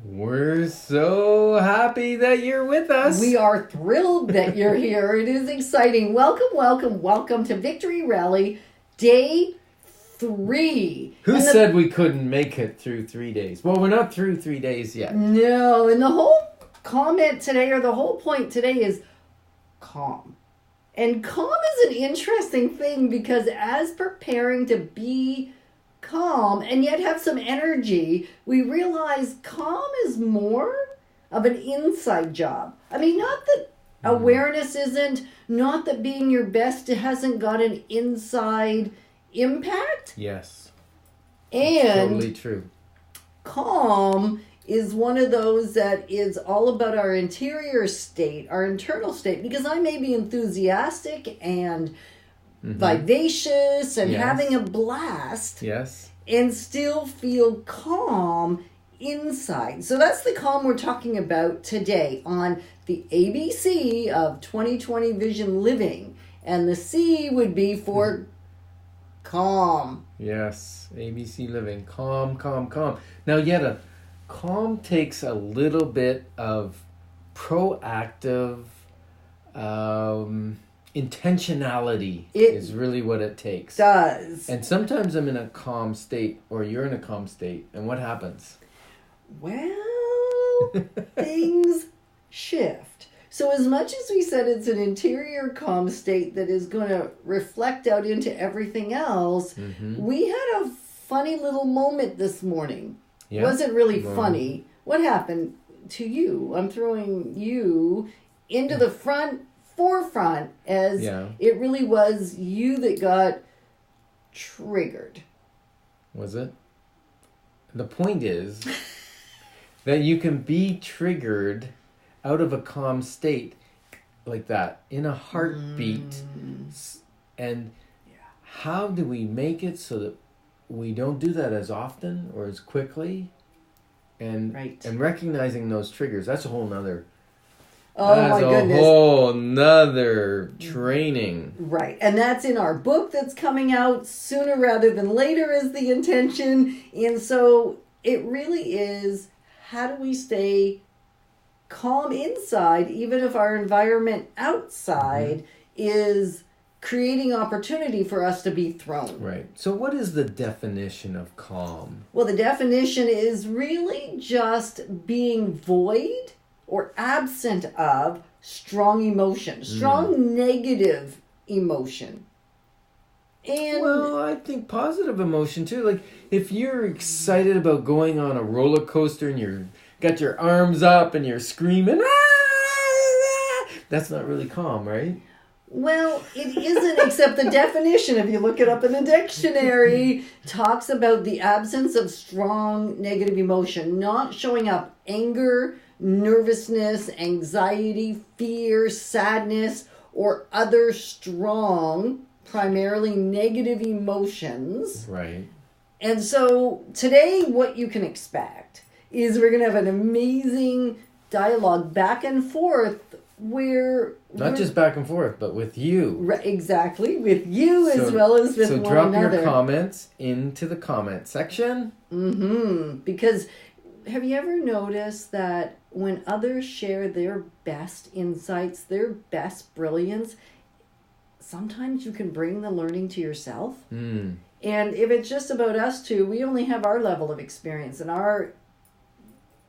We're so happy that you're with us. We are thrilled that you're here. It is exciting. Welcome to Victory Rally Day 3. Who said we couldn't make it through 3 days? Well, we're not through 3 days yet. No, and the whole comment today, or the whole point today, is calm. And calm is an interesting thing because as preparing to be calm and yet have some energy, we realize calm is more of an inside job. I mean, not that awareness isn't, not that being your best hasn't got an inside impact. Yes. And totally true. Calm is one of those that is all about our interior state, our internal state, because I may be enthusiastic and vivacious and having a blast. Yes. And still feel calm inside. So that's the calm we're talking about today on the ABC of 2020 Vision Living. And the C would be for calm. Yes. ABC Living. Calm. Now, Yetta, calm takes a little bit of proactive intentionality is really what it takes. Does. And sometimes I'm in a calm state, or you're in a calm state, and what happens? Well, things shift. So as much as we said it's an interior calm state that is going to reflect out into everything else, we had a funny little moment this morning. Yeah. Wasn't really funny. What happened to you? I'm throwing you into the forefront as it really was you that got triggered. Was it? The point is that you can be triggered out of a calm state like that in a heartbeat. And how do we make it so that we don't do that as often or as quickly? And recognizing those triggers, that's a whole nother my goodness. That's a whole nother training. Right. And that's in our book that's coming out sooner rather than later is the intention. And so it really is, how do we stay calm inside even if our environment outside is creating opportunity for us to be thrown. Right. So what is the definition of calm? Well, the definition is really just being void or absent of strong emotion, strong negative emotion. And well, I think positive emotion too. Like if you're excited about going on a roller coaster and you're got your arms up and you're screaming, that's not really calm, right? Well, it isn't, except the definition, if you look it up in the dictionary, talks about the absence of strong negative emotion, not showing up anger, nervousness, anxiety, fear, sadness, or other strong, primarily negative emotions. Right. And so today what you can expect is we're going to have an amazing dialogue back and forth where... Not just back and forth, but with you. Exactly, with you as well as with one another. So drop your comments into the comment section. Because have you ever noticed that when others share their best insights, their best brilliance, sometimes you can bring the learning to yourself? And if it's just about us two, we only have our level of experience and our,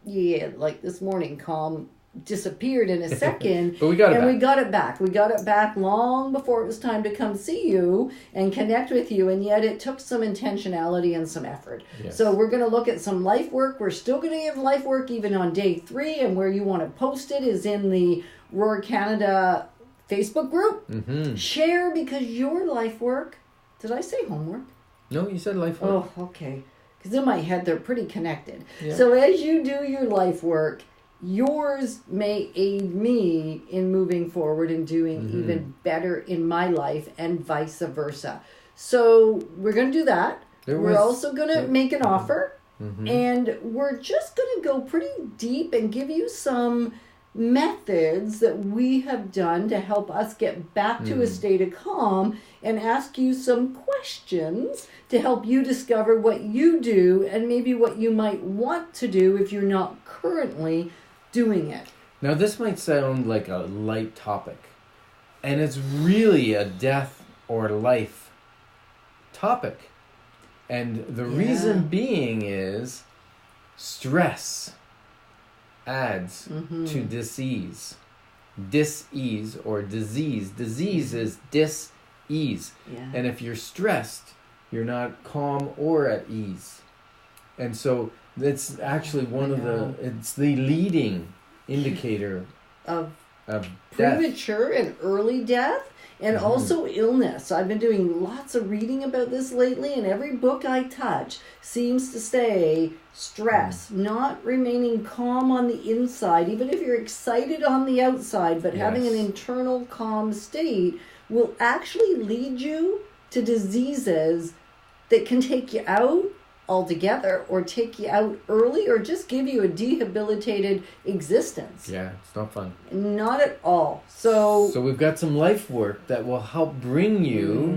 like this morning, calm disappeared in a second. But we got it back. We got it back. We got it back long before it was time to come see you and connect with you, and yet it took some intentionality and some effort. Yes. So we're going to look at some life work. We're still going to give life work even on day 3, and where you want to post it is in the Roar Canada Facebook group. Share, because your life work... Did I say homework? No, you said life work. Oh, okay. Because in my head, they're pretty connected. Yeah. So as you do your life work, yours may aid me in moving forward and doing even better in my life and vice versa. So we're going to do that. We're also going to make an offer. And we're just going to go pretty deep and give you some methods that we have done to help us get back to a state of calm and ask you some questions questions to help you discover what you do and maybe what you might want to do if you're not currently doing it. Now, this might sound like a light topic, and it's really a death or life topic. And the reason being is stress adds to dis-ease. Dis-ease or disease. Disease is dis-ease. Yeah. And if you're stressed, you're not calm or at ease. And so that's actually it's the leading indicator of death. Premature and early death, and also illness. I've been doing lots of reading about this lately, and every book I touch seems to say stress, not remaining calm on the inside, even if you're excited on the outside, but having an internal calm state will actually lead you to diseases that can take you out altogether or take you out early or just give you a debilitated existence. Yeah, it's not fun. Not at all. So we've got some life work that will help bring you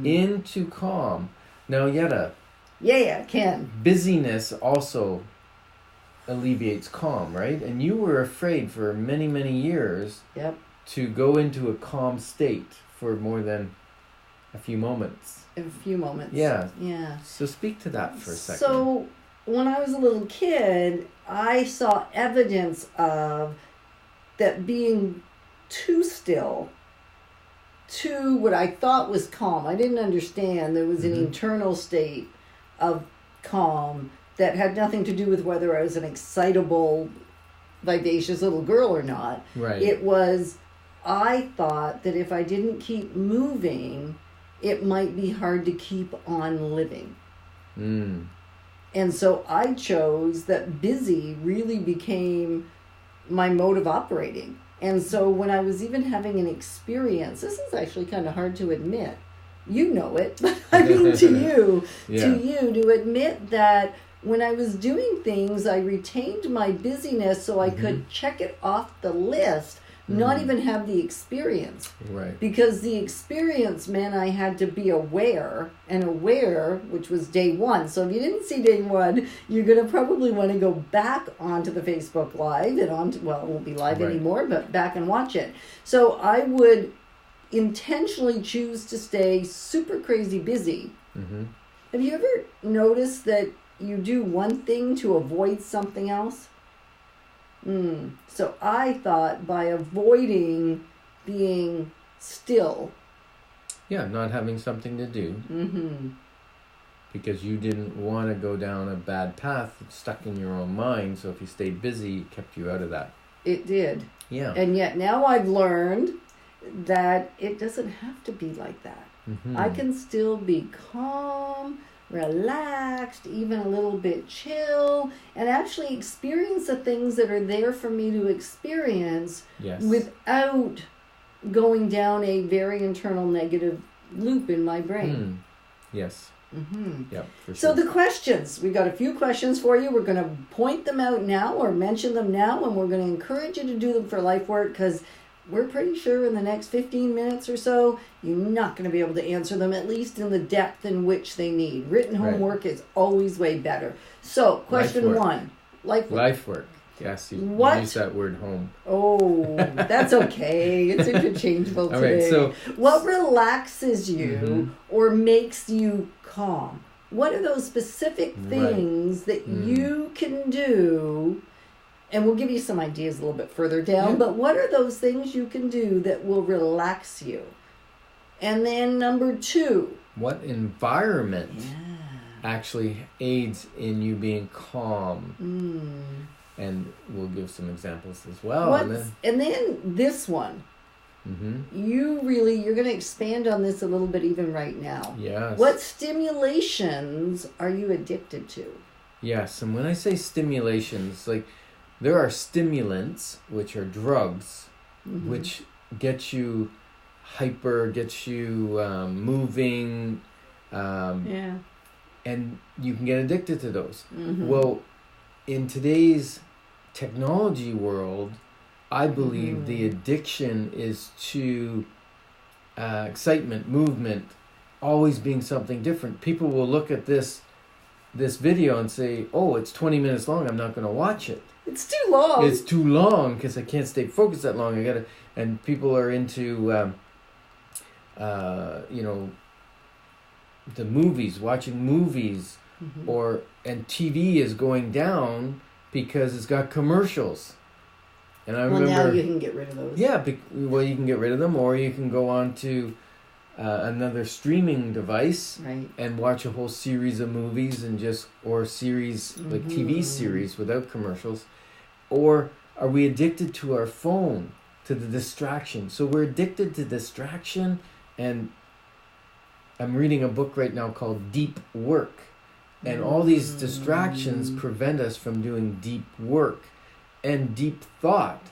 into calm. Now, Yetta. Yeah, Ken. Busyness also alleviates calm, right? And you were afraid for many, many years to go into a calm state for more than a few moments. A few moments. Yeah. Yeah. So speak to that for a second. So when I was a little kid, I saw evidence of that being too still, too what I thought was calm. I didn't understand there was an internal state of calm that had nothing to do with whether I was an excitable, vivacious little girl or not. Right. It was, I thought that if I didn't keep moving, it might be hard to keep on living. And so I chose that busy really became my mode of operating. And so when I was even having an experience, this is actually kind of hard to admit. You know it, but I mean to admit that when I was doing things, I retained my busyness so I could check it off the list, not even have the experience. Right. Because the experience meant I had to be aware, which was day one. So if you didn't see day one, you're going to probably want to go back onto the Facebook Live and it won't be live anymore, but back and watch it. So I would intentionally choose to stay super crazy busy. Have you ever noticed that you do one thing to avoid something else? So I thought by avoiding being still. Yeah, not having something to do. Because you didn't want to go down a bad path stuck in your own mind. So if you stayed busy, it kept you out of that. It did. Yeah. And yet now I've learned that it doesn't have to be like that. I can still be calm, relaxed, even a little bit chill, and actually experience the things that are there for me to experience without going down a very internal negative loop in my brain. Yes. Yep, for sure. So the questions, we got a few questions for you. We're going to point them out now or mention them now, and we're going to encourage you to do them for life work because we're pretty sure in the next 15 minutes or so, you're not going to be able to answer them, at least in the depth in which they need. Written homework is always way better. So, question one. Life work. Life work. Yes, you use that word home. Oh, that's okay. It's interchangeable today. All right, so what relaxes you or makes you calm? What are those specific things that you can do? And we'll give you some ideas a little bit further down, but what are those things you can do that will relax you? And then number 2. What environment actually aids in you being calm? And we'll give some examples as well. And then this one. You're going to expand on this a little bit even right now. Yes. What stimulations are you addicted to? Yes, and when I say stimulations, like there are stimulants, which are drugs, which get you hyper, get you moving, and you can get addicted to those. Well, in today's technology world, I believe the addiction is to excitement, movement, always being something different. People will look at this video and say, oh, it's 20 minutes long, I'm not going to watch it. It's too long. It's too long because I can't stay focused that long. And people are into, the movies, watching movies, and TV is going down because it's got commercials. And I remember, now you can get rid of those. Yeah, you can get rid of them, or you can go on to another streaming device and watch a whole series of movies or series like TV series without commercials. Or are we addicted to our phone, to the distraction? So we're addicted to distraction, and I'm reading a book right now called Deep Work. And all these distractions prevent us from doing deep work. And deep thought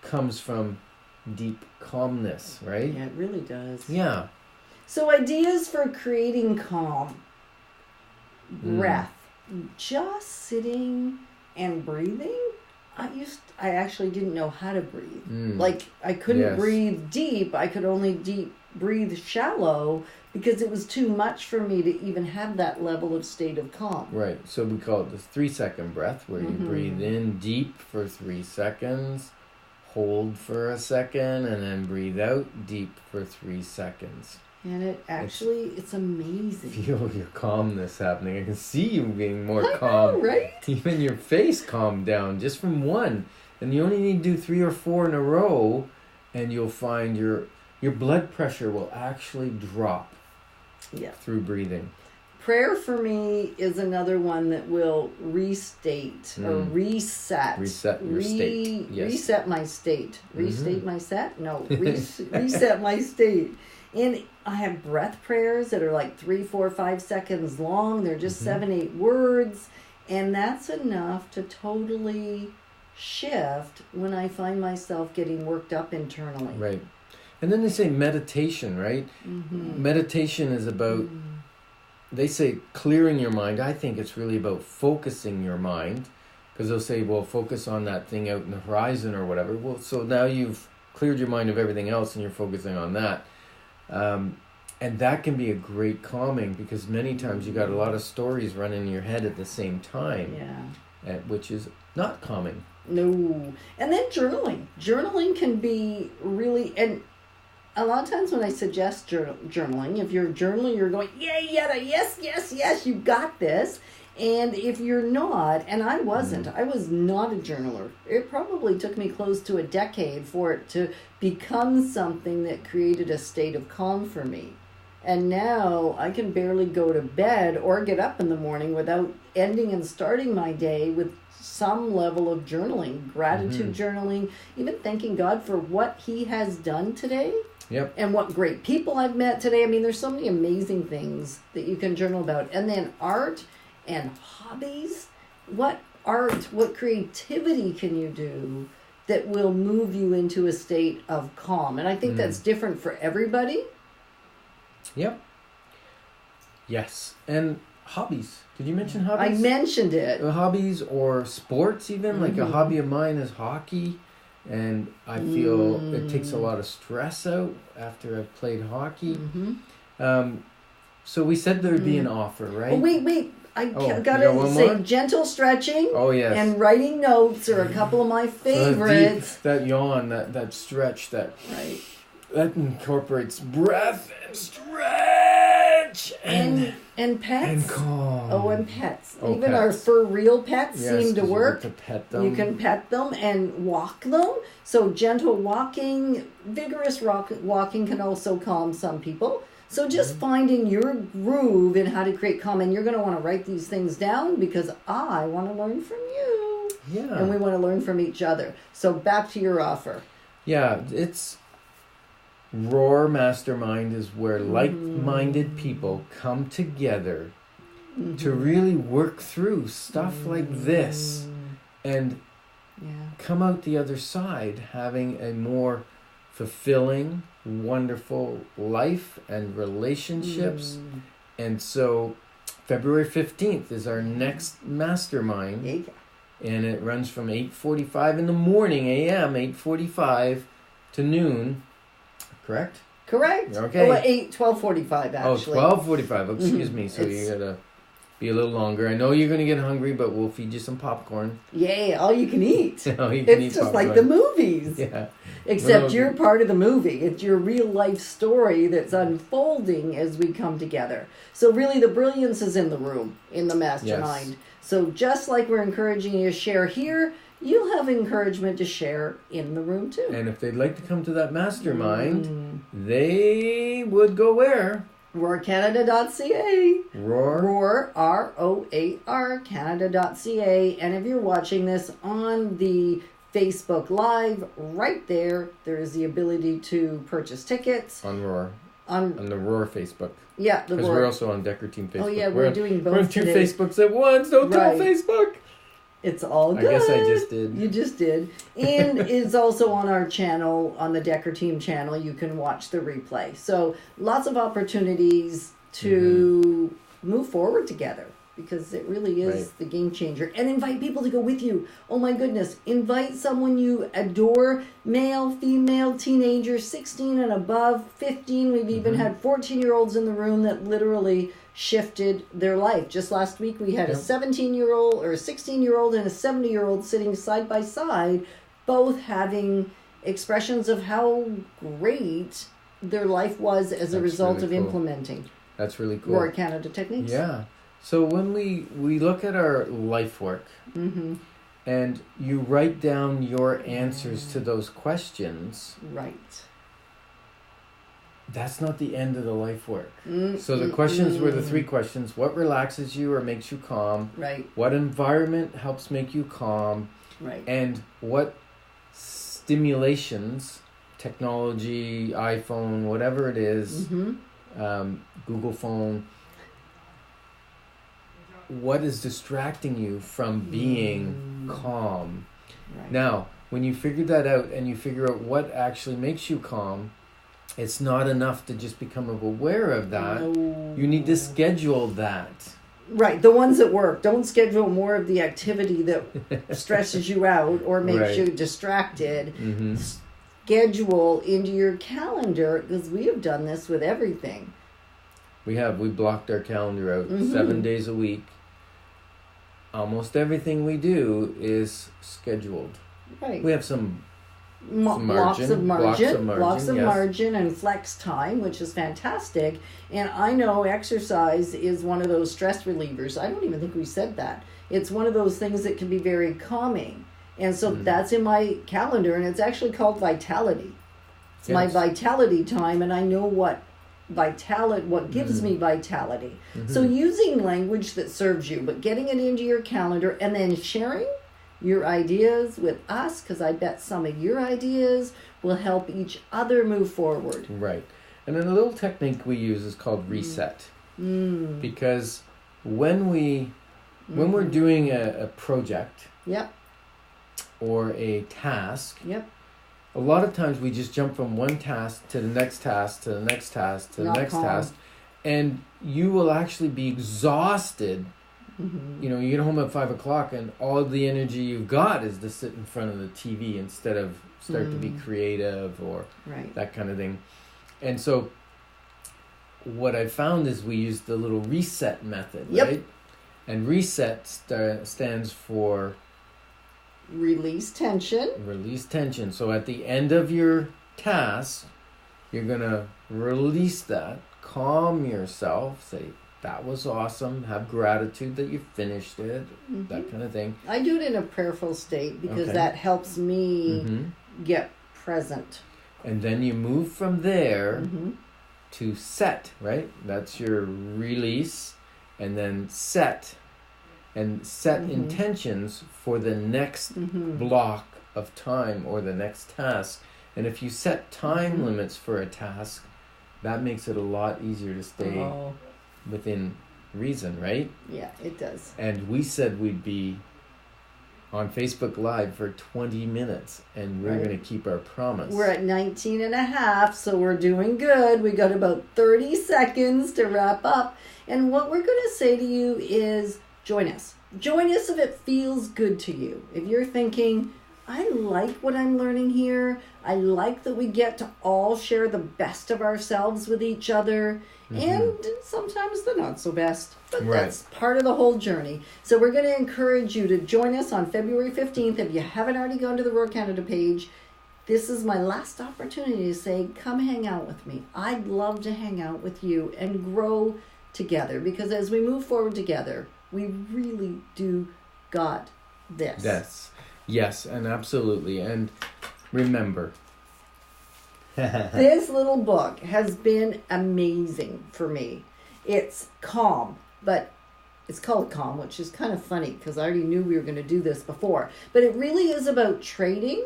comes from deep calmness, right? Yeah, it really does. Yeah. So ideas for creating calm. Breath. Just sitting and breathing. I actually didn't know how to breathe. Like, I couldn't breathe deep. I could only breathe shallow because it was too much for me to even have that level of state of calm. Right. So we call it the 3-second breath, where you breathe in deep for 3 seconds, hold for a second, and then breathe out deep for 3 seconds. And it's amazing. Feel your calmness happening. I can see you being more calm. I know, right? Even your face calmed down just from one. And you only need to do 3 or 4 in a row, and you'll find your blood pressure will actually drop through breathing. Prayer for me is another one that will restate or reset. Reset your state. Yes. Reset my state. Restate my set? No. Reset my state. And I have breath prayers that are like 3, 4, 5 seconds long. They're just 7, 8 words. And that's enough to totally shift when I find myself getting worked up internally. Right. And then they say meditation, right? Meditation is about, they say clearing your mind. I think it's really about focusing your mind. Because they'll say, well, focus on that thing out in the horizon or whatever. Well, so now you've cleared your mind of everything else and you're focusing on that. And that can be a great calming, because many times you got a lot of stories running in your head at the same time. Yeah. Which is not calming. No. And then journaling. Journaling can be really... And a lot of times when I suggest journaling, if you're journaling, you're going, yes, you got this. And if you're not, and I wasn't, I was not a journaler. It probably took me close to a decade for it to become something that created a state of calm for me. And now I can barely go to bed or get up in the morning without ending and starting my day with some level of journaling, gratitude journaling, even thanking God for what He has done today. Yep. And what great people I've met today. I mean, there's so many amazing things that you can journal about. And then art and hobbies. What art, what creativity can you do that will move you into a state of calm? And I think that's different for everybody. Yep. Yes. And hobbies. Did you mention hobbies? I mentioned it. Hobbies or sports even. Like a hobby of mine is hockey. And I feel it takes a lot of stress out after I've played hockey. So we said there would be an offer, right? Oh, wait. I gotta say gentle stretching and writing notes are a couple of my favorites. That yawn, that stretch, that incorporates breath and stretch and pets. And calm. Oh, and pets. Even pets. Our fur real pets seem to work. You pet them. You can pet them and walk them. So gentle walking, vigorous walking can also calm some people. So just finding your groove in how to create calm. And you're going to want to write these things down because I want to learn from you. Yeah. And we want to learn from each other. So back to your offer. Yeah, it's... Roar Mastermind is where like-minded people come together to really work through stuff like this and come out the other side having a more fulfilling, wonderful life and relationships. And so February 15th is our next mastermind. And it runs from 8:45 in the morning, a.m., 8:45 to noon. Correct? Correct. Okay. Oh, 12:45 actually. 12:45. Excuse me. So It's- you gotta be a little longer. I know you're gonna get hungry, but we'll feed you some popcorn. Yay, all you can eat. All you can eat It's just popcorn. like the movies. Yeah. Except Well, you're part of the movie. It's your real life story that's unfolding as we come together. So really the brilliance is in the room, in the mastermind. Yes. So just like we're encouraging you to share here, you'll have encouragement to share in the room too. And if they'd like to come to that mastermind, they would go where? RoarCanada.ca. Roar. Roar, R-O-A-R, Canada.ca. And if you're watching this on the Facebook Live, right there is the ability to purchase tickets. On Roar. On the Roar Facebook. Yeah, the Because Roar. we're also on Decker Team Facebook. Oh yeah, we're doing both We're on two today. Facebooks at once. Don't tell Right. Facebook. It's all good. I guess I just did. You just did. And it's also on our channel, on the Decker Team channel. You can watch the replay. So lots of opportunities to move forward together because it really is Right. the game changer. And invite people to go with you. Oh my goodness. Invite someone you adore, male, female, teenager, 16 and above, 15. We've even had 14-year-olds in the room that literally shifted their life. Just last week we had a 17-year-old or a 16-year-old and a 70-year-old sitting side by side, both having expressions of how great their life was as a That's result really of cool. implementing That's really cool. Roar Canada techniques. Yeah. So when we look at our life work and you write down your answers to those questions, Right. that's not the end of the life work. So the questions were the three questions. What relaxes you or makes you calm? Right. What environment helps make you calm? Right. And what stimulations, technology, iPhone, whatever it is, Google phone, what is distracting you from being calm? Right. Now, when you figure that out and you figure out what actually makes you calm, it's not enough to just become aware of that. No. You need to schedule that. Right, the ones that work. Don't schedule more of the activity that stresses you out or makes Right. you distracted. Schedule into your calendar, because we have done this with everything. We blocked our calendar out 7 days a week. Almost everything we do is scheduled. Right. We have some Blocks of margin yes. and flex time, which is fantastic. And I know exercise is one of those stress relievers. I don't even think we said that. It's one of those things that can be very calming. And so that's in my calendar, and it's actually called vitality. It's my Yes. vitality time, and I know what gives me vitality. So using language that serves you, but getting it into your calendar and then sharing your ideas with us, because I bet some of your ideas will help each other move forward. Right. And then a little technique we use is called reset. Because when we're doing a project Yep. or a task, Yep. a lot of times we just jump from one task to the next task to the next task to the Not next calm. task, and you will actually be exhausted. You know, you get home at 5:00 and all the energy you've got is to sit in front of the TV instead of start to be creative or Right. that kind of thing. And so what I found is we use the little reset method, Yep. right? And reset stands for Release tension. release tension. So at the end of your task, you're going to release that, calm yourself, say, that was awesome, have gratitude that you finished it, that kind of thing. I do it in a prayerful state because Okay. that helps me get present. And then you move from there to set, right? That's your release. And then set. And set intentions for the next block of time or the next task. And if you set time limits for a task, that makes it a lot easier to stay within reason, right? Yeah, it does. And we said we'd be on Facebook Live for 20 minutes, and we're going to keep our promise. We're at 19 and a half, so we're doing good. We got about 30 seconds to wrap up. And what we're going to say to you is join us. Join us if it feels good to you. If you're thinking, I like what I'm learning here. I like that we get to all share the best of ourselves with each other, and sometimes the not so best. But that's part of the whole journey. So we're going to encourage you to join us on February 15th. If you haven't already gone to the Roar Canada page, this is my last opportunity to say, come hang out with me. I'd love to hang out with you and grow together, because as we move forward together, we really do got this. Yes, and absolutely. And remember, this little book has been amazing for me. It's calm, but it's called Calm, which is kind of funny because I already knew we were going to do this before. But it really is about trading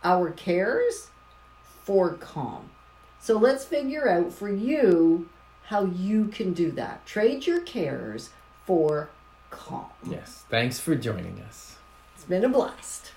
our cares for calm. So let's figure out for you how you can do that. Trade your cares for calm. Yes. Thanks for joining us. It's been a blast.